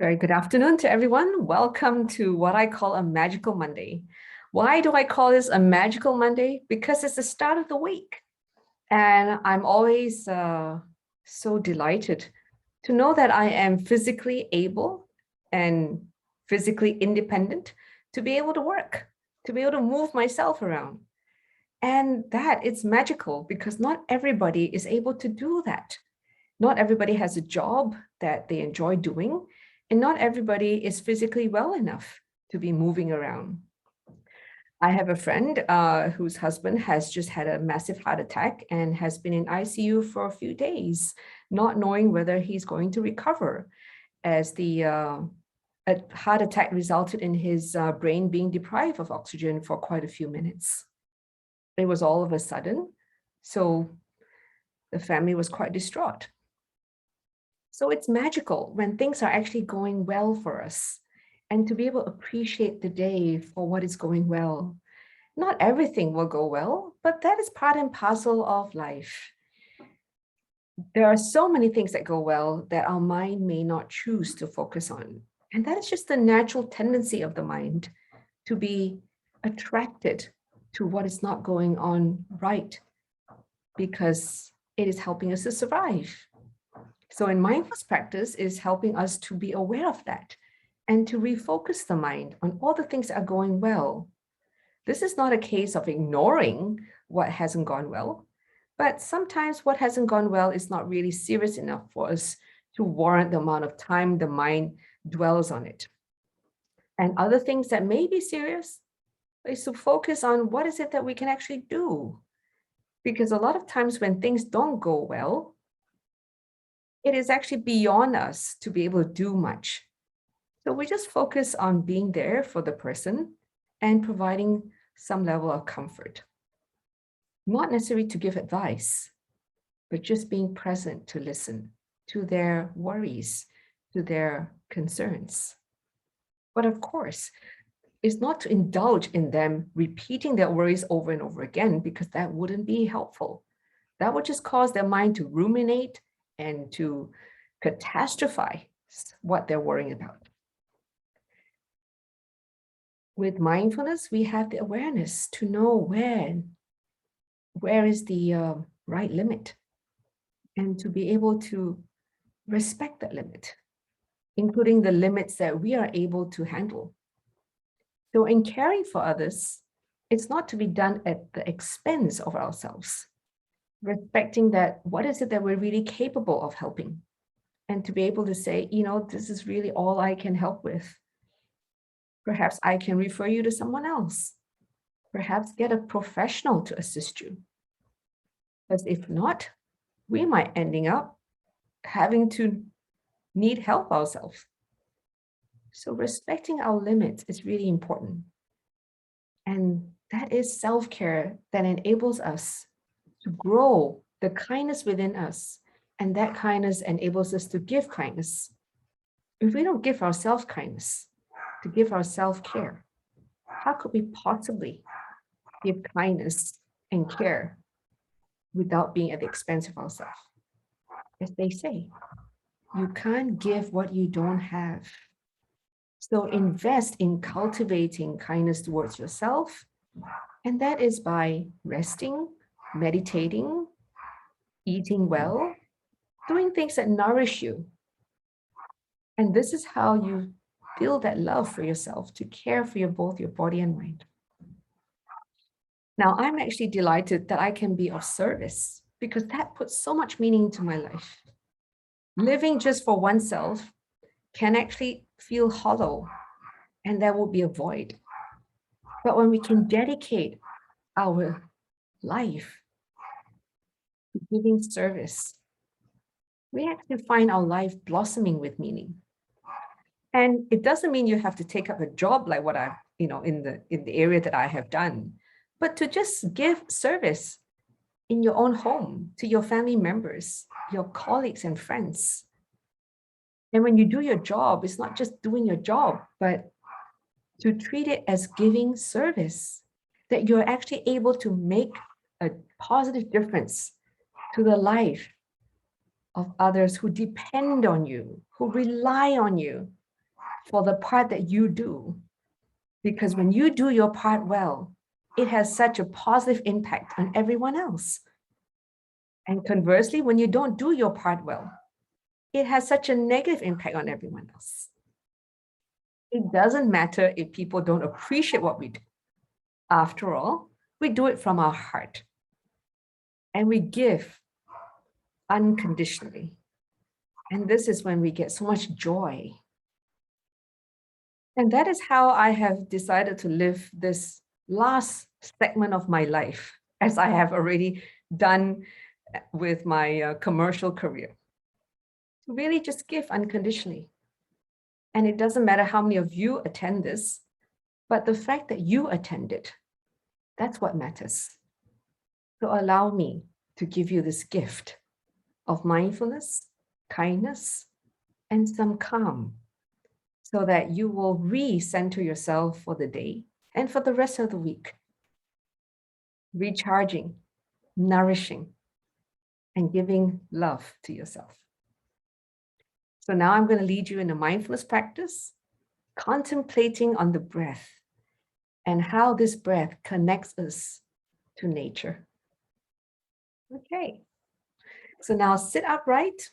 Very good afternoon to everyone. Welcome to what I call a magical Monday. Why do I call this a magical Monday? Because it's the start of the week. And I'm always so delighted to know that I am physically able and physically independent to be able to work, to be able to move myself around. And that it's magical because not everybody is able to do that. Not everybody has a job that they enjoy doing, and not everybody is physically well enough to be moving around. I have a friend whose husband has just had a massive heart attack and has been in ICU for a few days, not knowing whether he's going to recover, as the heart attack resulted in his brain being deprived of oxygen for quite a few minutes. It was all of a sudden, so the family was quite distraught. So it's magical when things are actually going well for us, and to be able to appreciate the day for what is going well. Not everything will go well, but that is part and parcel of life. There are so many things that go well that our mind may not choose to focus on. And that is just the natural tendency of the mind to be attracted to what is not going on right, because it is helping us to survive. So in mindfulness practice is helping us to be aware of that and to refocus the mind on all the things that are going well. This is not a case of ignoring what hasn't gone well, but sometimes what hasn't gone well is not really serious enough for us to warrant the amount of time the mind dwells on it. And other things that may be serious is to focus on what is it that we can actually do. Because a lot of times when things don't go well, it is actually beyond us to be able to do much. So we just focus on being there for the person and providing some level of comfort. Not necessarily to give advice, but just being present to listen to their worries, to their concerns. But of course, it's not to indulge in them repeating their worries over and over again, because that wouldn't be helpful. That would just cause their mind to ruminate and to catastrophize what they're worrying about. With mindfulness, we have the awareness to know where is the right limit, and to be able to respect that limit, including the limits that we are able to handle. So in caring for others, it's not to be done at the expense of ourselves. Respecting that, what is it that we're really capable of helping? And to be able to say, this is really all I can help with. Perhaps I can refer you to someone else. Perhaps get a professional to assist you. Because if not, we might ending up having to need help ourselves. So respecting our limits is really important. And that is self-care that enables us to grow the kindness within us, and that kindness enables us to give kindness. If we don't give ourselves kindness, to give ourselves care, how could we possibly give kindness and care without being at the expense of ourselves? As they say, you can't give what you don't have. So invest in cultivating kindness towards yourself, and that is by resting, meditating, eating well, doing things that nourish you. And this is how you feel that love for yourself, to care for both your body and mind. Now, I'm actually delighted that I can be of service, because that puts so much meaning to my life. Living just for oneself can actually feel hollow, and there will be a void. But when we can dedicate our life to giving service, we actually find our life blossoming with meaning. And it doesn't mean you have to take up a job like what I've, in the area that I have done, but to just give service in your own home to your family members, your colleagues and friends. And when you do your job, it's not just doing your job, but to treat it as giving service, that you're actually able to make a positive difference to the life of others who depend on you, who rely on you, for the part that you do. Because when you do your part well, it has such a positive impact on everyone else. And conversely, when you don't do your part well, it has such a negative impact on everyone else. It doesn't matter if people don't appreciate what we do. After all, we do it from our heart. And we give unconditionally. And this is when we get so much joy. And that is how I have decided to live this last segment of my life, as I have already done with my commercial career. To really just give unconditionally. And it doesn't matter how many of you attend this, but the fact that you attend it, that's what matters. So allow me to give you this gift of mindfulness, kindness, and some calm, so that you will re-center yourself for the day and for the rest of the week. Recharging, nourishing, and giving love to yourself. So now I'm going to lead you in a mindfulness practice, contemplating on the breath and how this breath connects us to nature. Okay, so now sit upright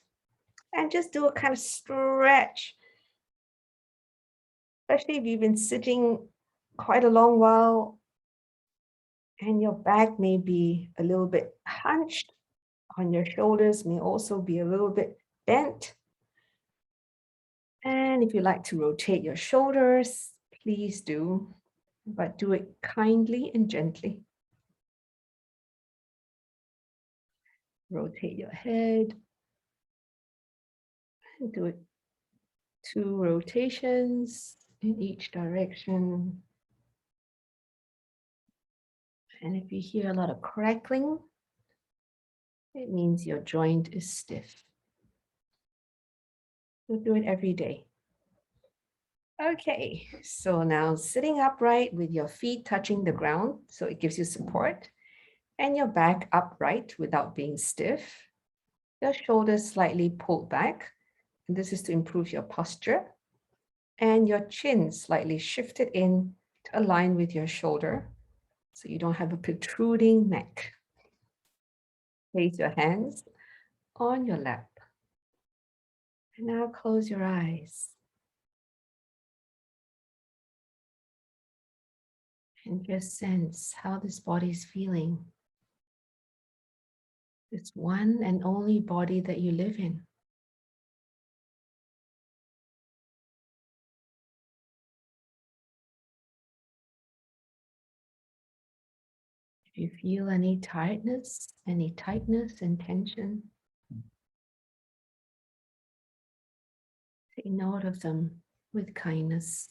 and just do a kind of stretch, especially if you've been sitting quite a long while and your back may be a little bit hunched, on your shoulders may also be a little bit bent. And if you like to rotate your shoulders, please do, but do it kindly and gently. Rotate your head and do it 2 rotations in each direction. And if you hear a lot of crackling, it means your joint is stiff. So do it every day. Okay, so now sitting upright with your feet touching the ground, so it gives you support, and your back upright without being stiff. Your shoulders slightly pulled back, and this is to improve your posture, and your chin slightly shifted in to align with your shoulder, so you don't have a protruding neck. Place your hands on your lap. And now close your eyes. And just sense how this body is feeling. This one and only body that you live in. If you feel any tiredness, any tightness and tension, take note of them with kindness.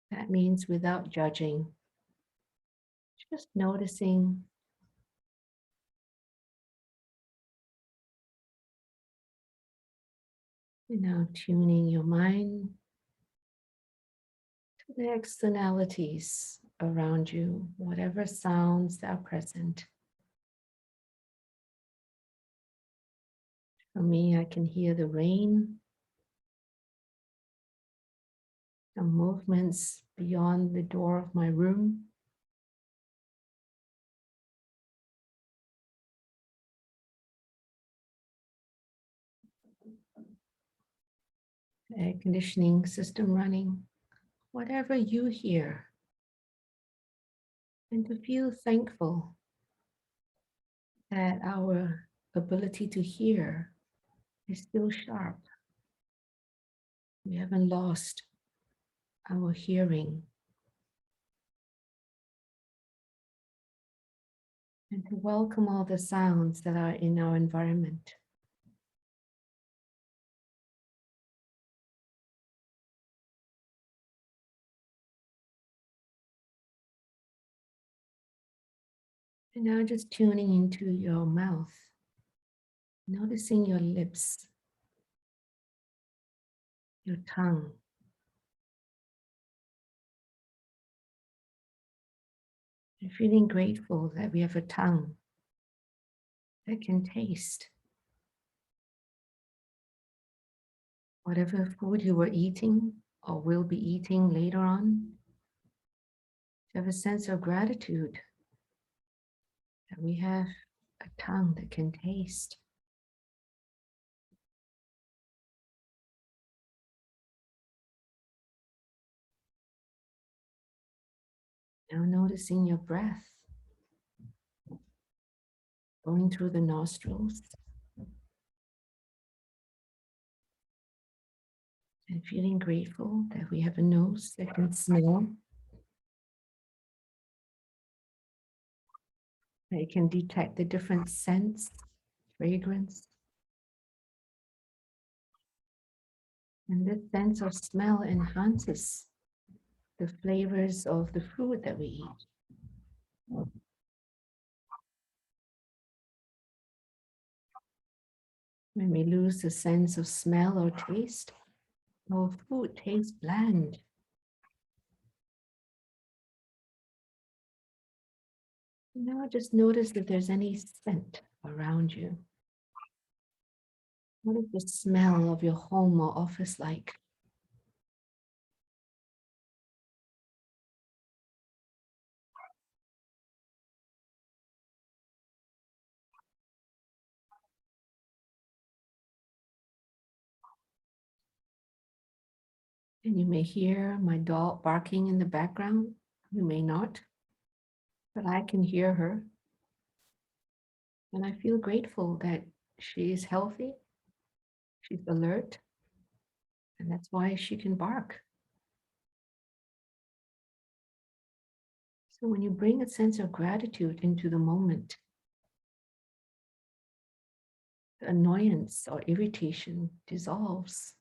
That means without judging, just noticing. And now tuning your mind to the externalities around you, whatever sounds that are present. For me, I can hear the rain, some movements beyond the door of my room. Air conditioning system running, whatever you hear. And to feel thankful that our ability to hear is still sharp. We haven't lost our hearing. And to welcome all the sounds that are in our environment. And now just tuning into your mouth, noticing your lips, your tongue. And feeling grateful that we have a tongue that can taste, whatever food you were eating or will be eating later on, to have a sense of gratitude that we have a tongue that can taste. Now noticing your breath going through the nostrils and feeling grateful that we have a nose that can smell, that it can detect the different scents, fragrance. And this sense of smell enhances the flavors of the food that we eat. When we lose the sense of smell or taste, our food tastes bland. Now just notice if there's any scent around you. What is the smell of your home or office like? And you may hear my dog barking in the background. You may not, but I can hear her. And I feel grateful that she is healthy, she's alert, and that's why she can bark. So when you bring a sense of gratitude into the moment, the annoyance or irritation dissolves.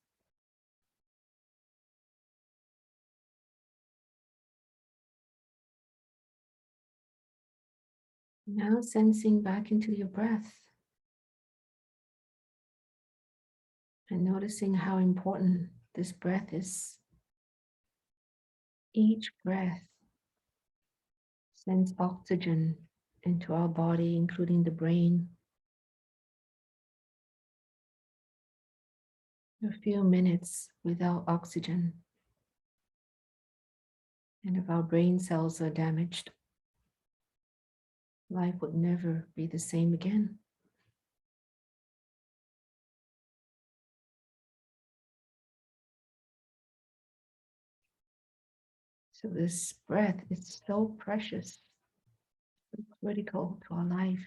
Now sensing back into your breath and noticing how important this breath is. Each breath sends oxygen into our body, including the brain. A few minutes without oxygen, and if our brain cells are damaged, life would never be the same again. So this breath is so precious, so critical to our life.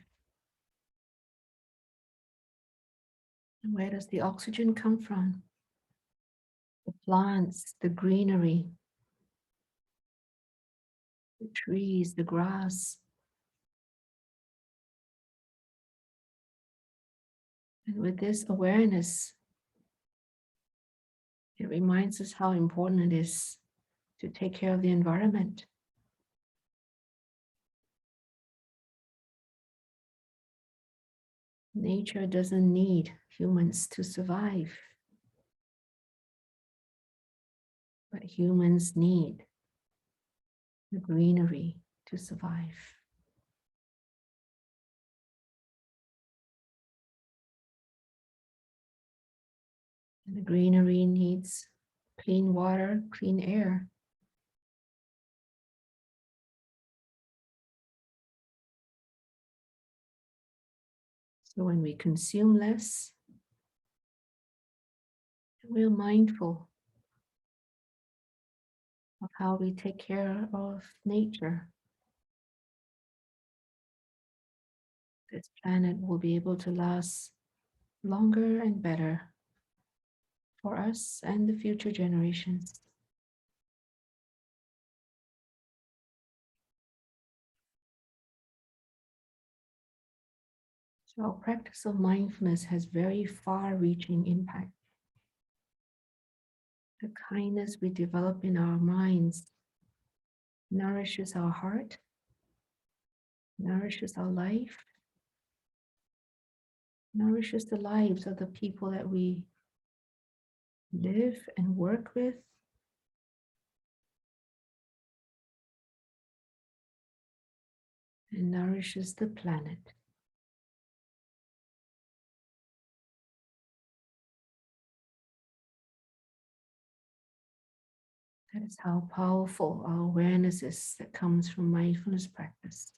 And where does the oxygen come from? The plants, the greenery, the trees, the grass. And with this awareness, it reminds us how important it is to take care of the environment. Nature doesn't need humans to survive, but humans need the greenery to survive. And the greenery needs clean water, clean air. So when we consume less, we're mindful of how we take care of nature. This planet will be able to last longer and better for us and the future generations. So our practice of mindfulness has very far-reaching impact. The kindness we develop in our minds nourishes our heart, nourishes our life, nourishes the lives of the people that we live and work with, and nourishes the planet. That is how powerful our awareness is that comes from mindfulness practice.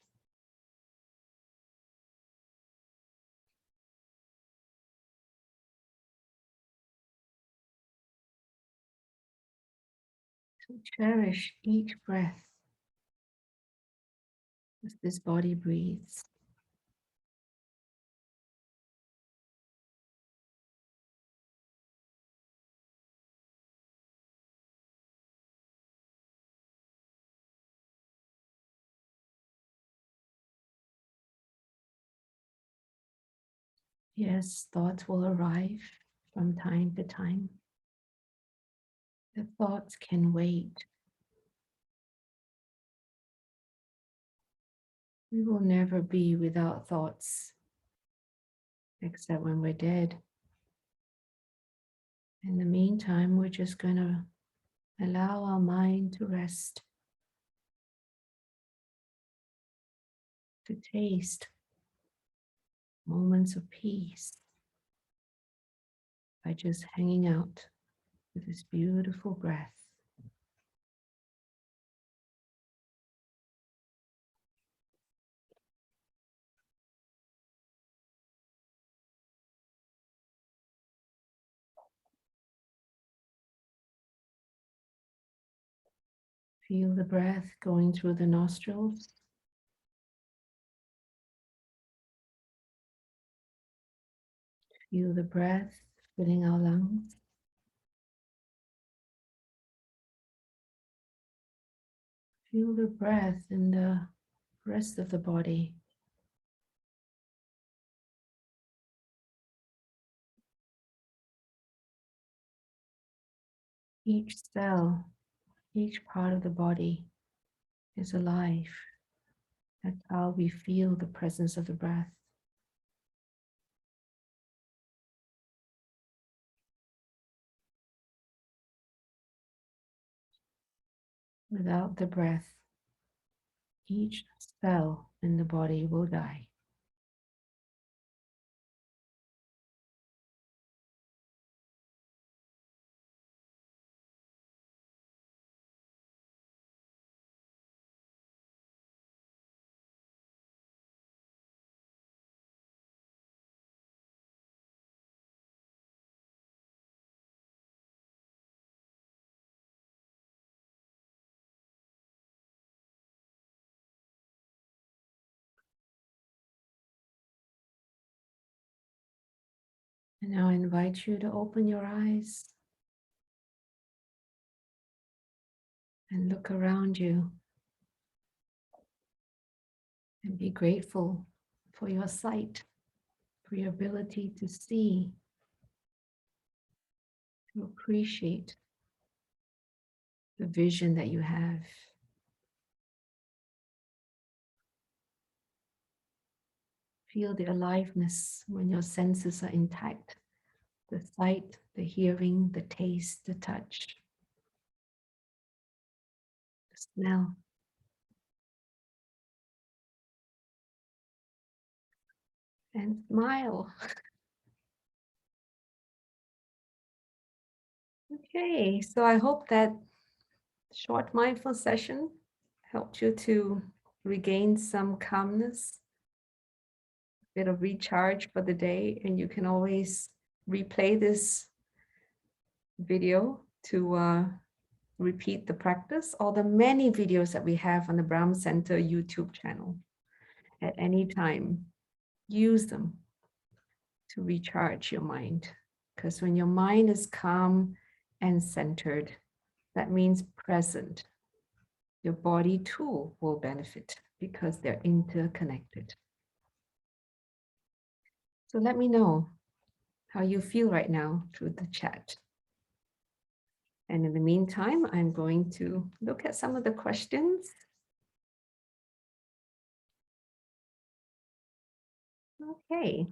So cherish each breath as this body breathes. Yes, thoughts will arrive from time to time. The thoughts can wait. We will never be without thoughts, except when we're dead. In the meantime, we're just going to allow our mind to rest, to taste moments of peace by just hanging out with this beautiful breath. Feel the breath going through the nostrils. Feel the breath filling our lungs. Feel the breath in the rest of the body. Each cell, each part of the body is alive. That's how we feel the presence of the breath. Without the breath, each cell in the body will die. And now I invite you to open your eyes and look around you and be grateful for your sight, for your ability to see, to appreciate the vision that you have. Feel the aliveness when your senses are intact. The sight, the hearing, the taste, the touch, the smell. And smile. Okay, so I hope that short mindful session helped you to regain some calmness, a bit of recharge for the day, and you can always replay this video to repeat the practice or the many videos that we have on the Brahm Centre YouTube channel at any time. Use them to recharge your mind, because when your mind is calm and centered, that means present. Your body too will benefit because they're interconnected. So let me know how you feel right now through the chat. And in the meantime, I'm going to look at some of the questions. Okay.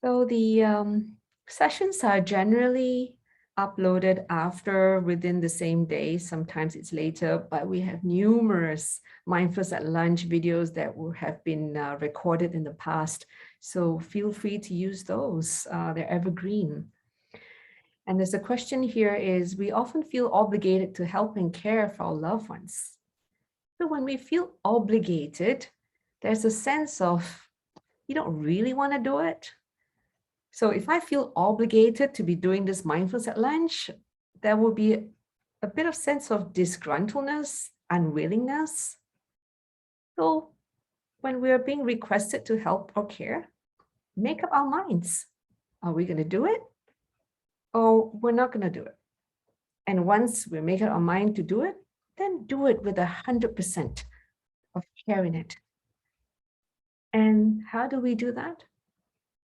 So the sessions are generally uploaded after within the same day. Sometimes it's later, but we have numerous mindfulness at lunch videos that have been recorded in the past. So feel free to use those. They're evergreen. And there's a question here is, we often feel obligated to help and care for our loved ones. So when we feel obligated, there's a sense of you don't really want to do it. So if I feel obligated to be doing this mindfulness at lunch, there will be a bit of sense of disgruntledness, unwillingness. So when we're being requested to help or care, make up our minds. Are we going to do it? Or we're not going to do it? And once we make up our mind to do it, then do it with 100% of care in it. And how do we do that?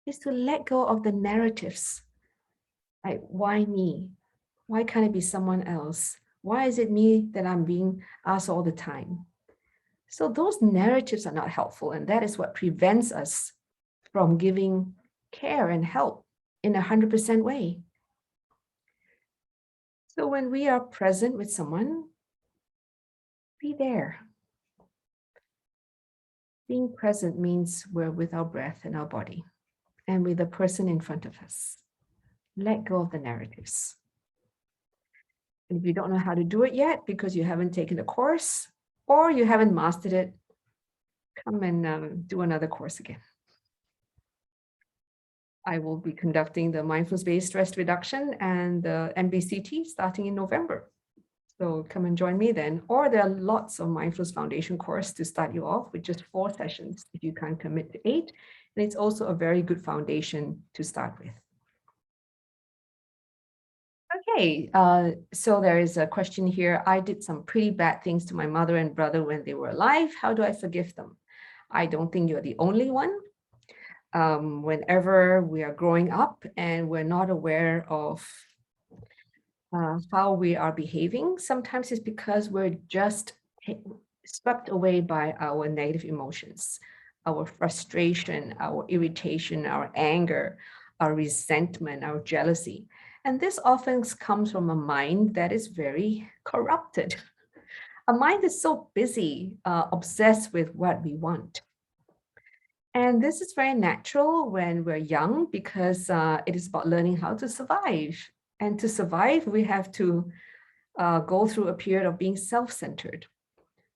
Is to let go of the narratives. Like, why me? Why can't it be someone else? Why is it me that I'm being asked all the time? So those narratives are not helpful, and that is what prevents us from giving care and help in 100% way. So when we are present with someone, be there. Being present means we're with our breath and our body and with the person in front of us. Let go of the narratives. And if you don't know how to do it yet because you haven't taken a course or you haven't mastered it, come and do another course again. I will be conducting the mindfulness-based stress reduction and the MBCT starting in November. So come and join me then. Or there are lots of mindfulness foundation course to start you off with just 4 sessions if you can't commit to 8. And it's also a very good foundation to start with. Okay, so there is a question here. I did some pretty bad things to my mother and brother when they were alive. How do I forgive them? I don't think you're the only one. Whenever we are growing up and we're not aware of how we are behaving, sometimes it's because we're just swept away by our negative emotions, our frustration, our irritation, our anger, our resentment, our jealousy. And this often comes from a mind that is very corrupted. A mind is so busy, obsessed with what we want. And this is very natural when we're young because it is about learning how to survive. And to survive, we have to go through a period of being self-centered.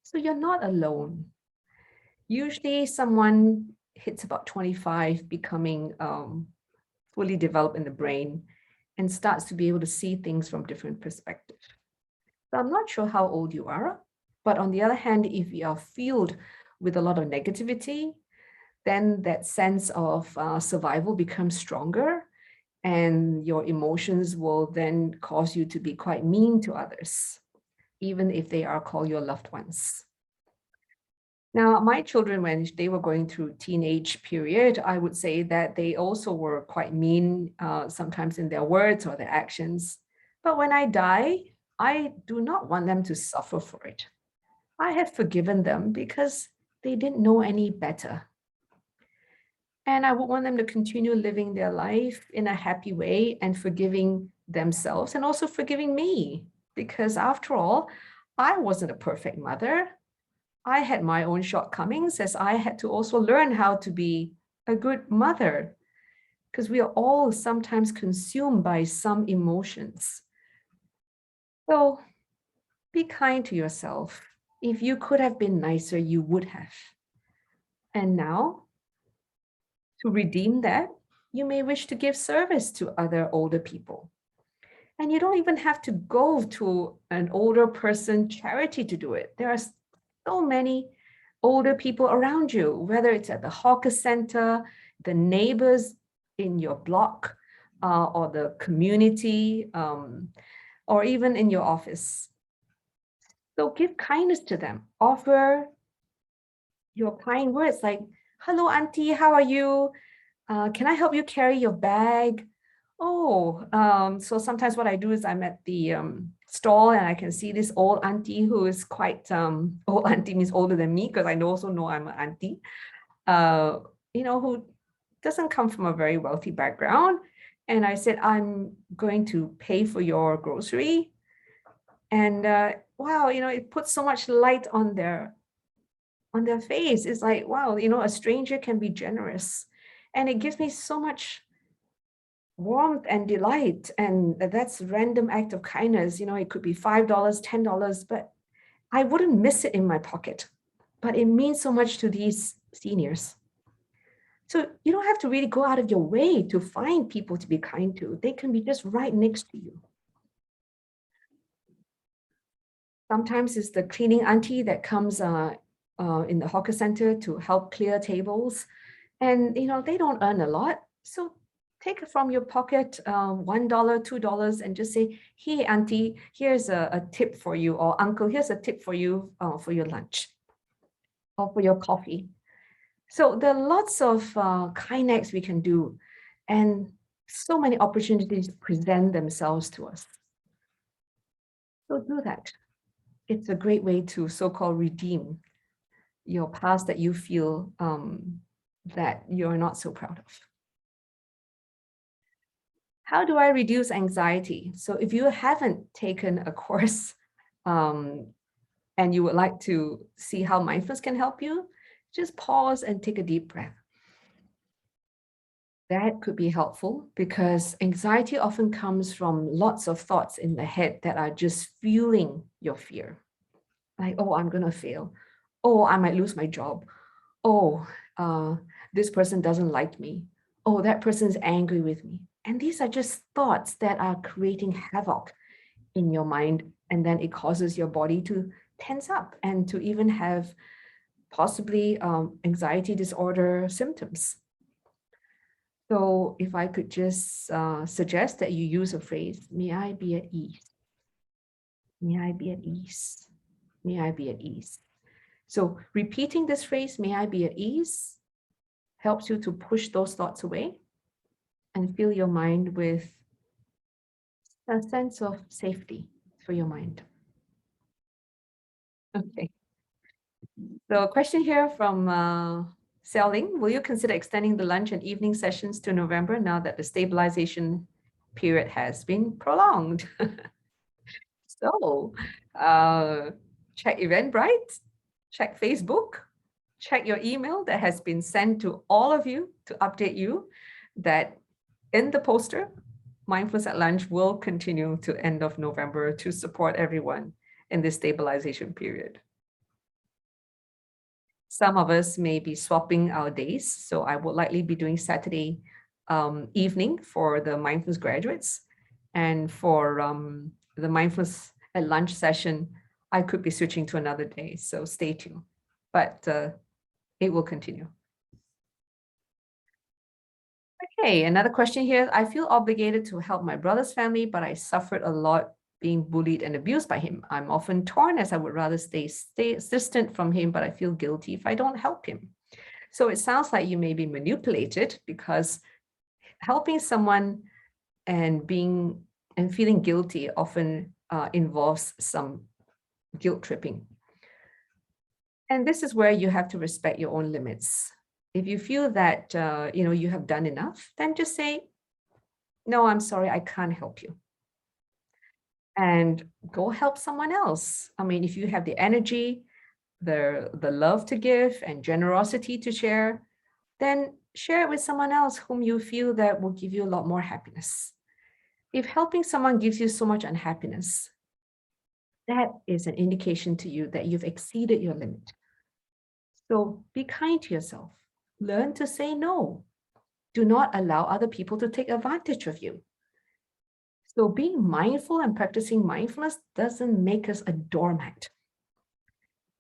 So you're not alone. Usually someone hits about 25, becoming fully developed in the brain and starts to be able to see things from different perspectives. So I'm not sure how old you are, but on the other hand, if you are filled with a lot of negativity, then that sense of survival becomes stronger and your emotions will then cause you to be quite mean to others, even if they are called your loved ones. Now, my children, when they were going through teenage period, I would say that they also were quite mean, sometimes in their words or their actions. But when I die, I do not want them to suffer for it. I have forgiven them because they didn't know any better. And I would want them to continue living their life in a happy way and forgiving themselves and also forgiving me. Because after all, I wasn't a perfect mother. I had my own shortcomings as I had to also learn how to be a good mother. Because we are all sometimes consumed by some emotions. So be kind to yourself. If you could have been nicer, you would have. And now, to redeem that, you may wish to give service to other older people. And you don't even have to go to an older person charity to do it. There are so many older people around you, whether it's at the hawker center, the neighbors in your block, or the community, or even in your office. So give kindness to them. Offer your kind words like, hello, auntie, how are you? Can I help you carry your bag? Oh, so sometimes what I do is I'm at the stall and I can see this old auntie who is quite, old auntie means older than me because I also know I'm an auntie, who doesn't come from a very wealthy background. And I said, I'm going to pay for your grocery. And wow, it puts so much light on their face. It's like, wow, a stranger can be generous. And it gives me so much warmth and delight, and that's random act of kindness. It could be $5, $10, but I wouldn't miss it in my pocket. But it means so much to these seniors. So you don't have to really go out of your way to find people to be kind to. They can be just right next to you. Sometimes it's the cleaning auntie that comes in the hawker center to help clear tables. And, they don't earn a lot. So take it from your pocket, $1, $2, and just say, hey, auntie, here's a tip for you, or uncle, here's a tip for you for your lunch or for your coffee. So there are lots of kind acts we can do, and so many opportunities present themselves to us. So do that. It's a great way to so-called redeem your past that you feel that you're not so proud of. How do I reduce anxiety? So if you haven't taken a course and you would like to see how mindfulness can help you, just pause and take a deep breath. That could be helpful because anxiety often comes from lots of thoughts in the head that are just fueling your fear. Like, oh, I'm going to fail. Oh, I might lose my job. Oh, this person doesn't like me. Oh, that person's angry with me. And these are just thoughts that are creating havoc in your mind. And then it causes your body to tense up and to even have possibly anxiety disorder symptoms. So if I could just suggest that you use a phrase, may I be at ease. May I be at ease. May I be at ease. So repeating this phrase, may I be at ease, helps you to push those thoughts away and fill your mind with a sense of safety for your mind. Okay. So a question here from Selling, will you consider extending the lunch and evening sessions to November now that the stabilization period has been prolonged? So check Eventbrite, check Facebook, check your email that has been sent to all of you to update you that in the poster, Mindfulness at Lunch will continue to end of November to support everyone in this stabilization period. Some of us may be swapping our days. So I would likely be doing Saturday evening for the Mindfulness graduates. And for the Mindfulness at Lunch session, I could be switching to another day. So stay tuned. But it will continue. Okay, another question here. I feel obligated to help my brother's family, but I suffered a lot being bullied and abused by him. I'm often torn as I would rather stay distant from him, but I feel guilty if I don't help him. So it sounds like you may be manipulated because helping someone and feeling guilty often involves some guilt tripping. And this is where you have to respect your own limits. If you feel that you have done enough, then just say, no, I'm sorry, I can't help you. And go help someone else. I mean, if you have the energy, the love to give and generosity to share, then share it with someone else whom you feel that will give you a lot more happiness. If helping someone gives you so much unhappiness, that is an indication to you that you've exceeded your limit. So be kind to yourself. Learn to say no. Do not allow other people to take advantage of you. So being mindful and practicing mindfulness doesn't make us a doormat.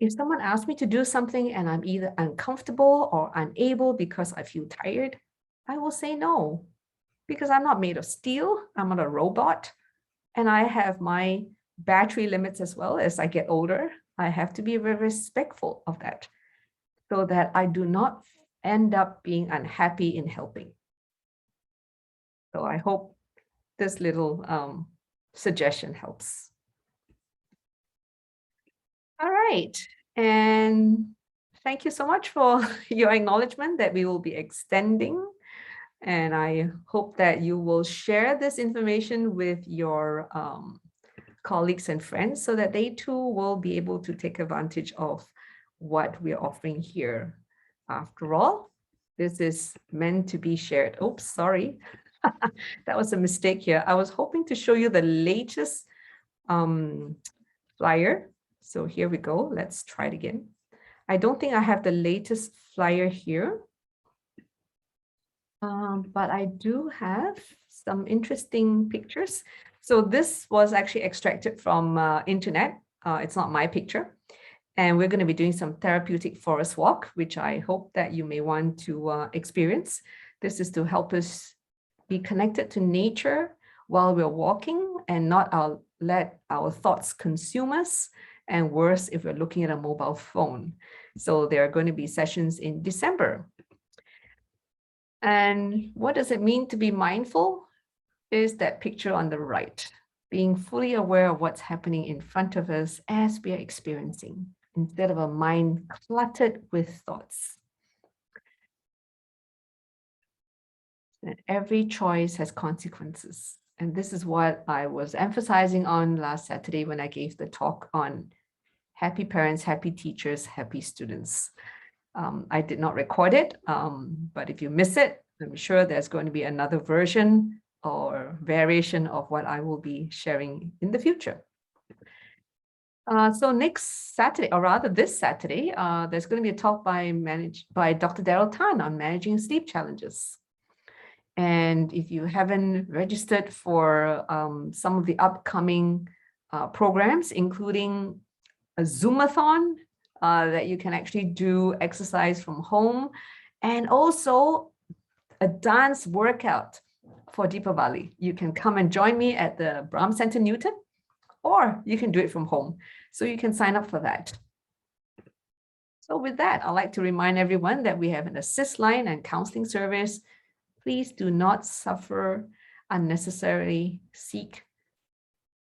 If someone asks me to do something and I'm either uncomfortable or unable because I feel tired, I will say no, because I'm not made of steel. I'm not a robot. And I have my battery limits as well. As I get older, I have to be very respectful of that so that I do not end up being unhappy in helping. So I hope this little suggestion helps. All right. And thank you so much for your acknowledgement that we will be extending. And I hope that you will share this information with your colleagues and friends so that they too will be able to take advantage of what we're offering here. After all, this is meant to be shared. Oops, sorry. That was a mistake here. I was hoping to show you the latest flyer. So here we go. Let's try it again. I don't think I have the latest flyer here. But I do have some interesting pictures. So this was actually extracted from internet. It's not my picture. And we're going to be doing some therapeutic forest walk, which I hope that you may want to experience. This is to help us be connected to nature while we're walking and not let our thoughts consume us, and worse if we're looking at a mobile phone. So there are going to be sessions in December. And what does it mean to be mindful? Is that picture on the right, being fully aware of what's happening in front of us as we are experiencing, instead of a mind cluttered with thoughts. And every choice has consequences. And this is what I was emphasizing on last Saturday when I gave the talk on happy parents, happy teachers, happy students. I did not record it, but if you miss it, I'm sure there's going to be another version or variation of what I will be sharing in the future. So next Saturday, or rather this Saturday, there's going to be a talk by Dr. Daryl Tan on managing sleep challenges. And if you haven't registered for some of the upcoming programs, including a Zoomathon that you can actually do exercise from home, and also a dance workout for Deepavali. You can come and join me at the Brahm Centre Newton, or you can do it from home. So you can sign up for that. So with that, I'd like to remind everyone that we have an assist line and counseling service. Please do not suffer unnecessarily. Seek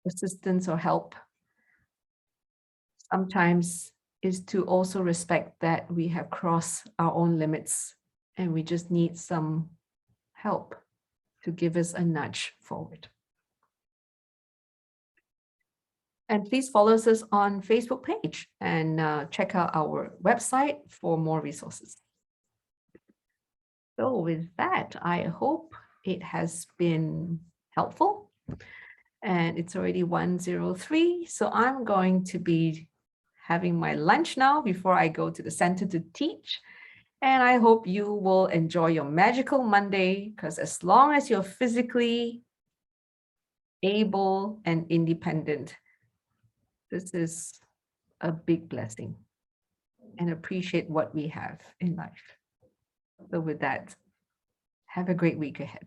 assistance or help. Sometimes is to also respect that we have crossed our own limits and we just need some help to give us a nudge forward. And please follow us on Facebook page and check out our website for more resources. So with that, I hope it has been helpful. And it's already 1:03. So I'm going to be having my lunch now before I go to the center to teach. And I hope you will enjoy your magical Monday, because as long as you're physically able and independent, this is a big blessing, and appreciate what we have in life. So with that, have a great week ahead.